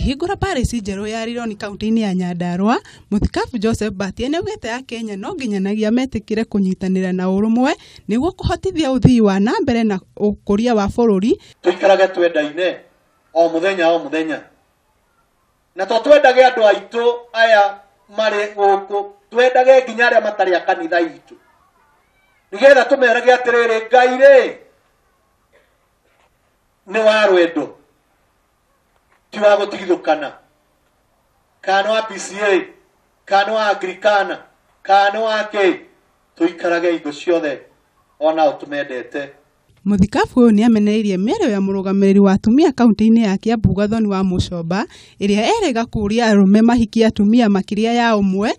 Akihingura parish njeru ya Rironi kaunti-ini ya Nyandarua, Muthikabu Joseph Mbatia nĩaugĩte Akenya no nginyanagia metikire kũnyitanĩra na ũrũmwe nĩguo kũhotithia ũthii wanambere na ũkũria wa bũrũri. Tuikarage twendaine o muthenya na twendage andũ aitũ aya marĩ gũkũ, twendage nginya arĩa matarĩ a kanitha itũ, nigetha tũmerage atĩrĩrĩ, Ngai rĩ nĩ wa rwendo tiwa gũtigithũkana, kana wa PCA, kana wa Anglikana, kana wa kĩ, tuikarage indo ciothe ona ũtũmendete. Muthikabu ũyũ nĩameneirie mĩario ya mũrũgamĩrĩri wa atumia kaunti-ini ya Kiambu Gathoni wa Mucomba ĩrĩa erĩga kũũria arũme mahikia atumia makĩria ya ũmwe.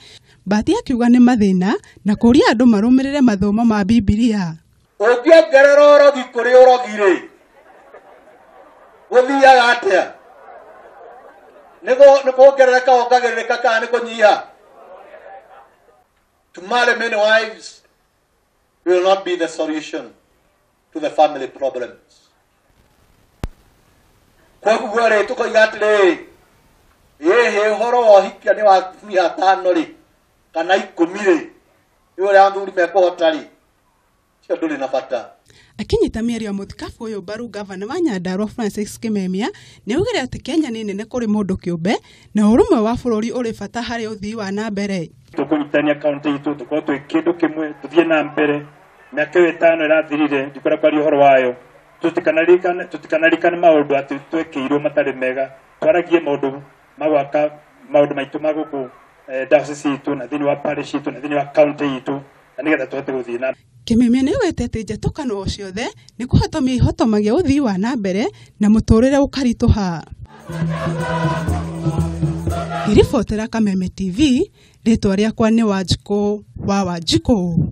Mbatia akiuga nĩ mathĩna na kũũria andũ marũmĩrĩre mathomo ma Bibilia. Ũngĩongerera ũrogi kũrĩ ũrogi-rĩ gũthiaga atĩa? Nĩ kuongerereka ongagĩrĩrĩka kana nĩ kũnyiha? To marry many wives will not be the solution to the family problems. Koguo rĩ tũkoiga atĩrĩ, ũhoro wa ũhikia nĩ wa atumia atano rĩ kana 10 rĩ, ũrĩa athuri mekũhota rĩ, cio ndũrĩ na bata. Akinyita mĩario ya Muthikabu ũyũ mbaru gavana wa Nyandarua Francis Kimemia nĩaugire atĩ Kenya nĩ nene kũrĩ mũndũ kĩũmbe na ũrũmwe wa bũrũri ũrĩ bata harĩ ũthii wa nambere. Tũkũnyitania kaunti itũ tũkorwo twĩ kĩndũ kĩmwe tũthiĩ na mbere. Mĩaka ĩtano ĩrathirire ndikora kwaria ũhoro wayo, tũtikanarikane maũndũ atĩ twekĩirwo matarĩ mega, twaragie maũndũ magwaka maũndũ maitũ ma gũkũ diocese itũ na thĩinĩ wa parish itũ na thĩinĩ wa kaunti itũ na nĩgetha tũhote gũthiĩ na Kimemia nĩaugĩte atĩ njatũkano o ciothe nĩ kũhotomia ihotomagia ũthii wa nambere na mũtũrĩre ũkaritũha. Iribotera Kameme TV, rĩtwa rĩakwa nĩ Wanjikũ wa Wanjikũ.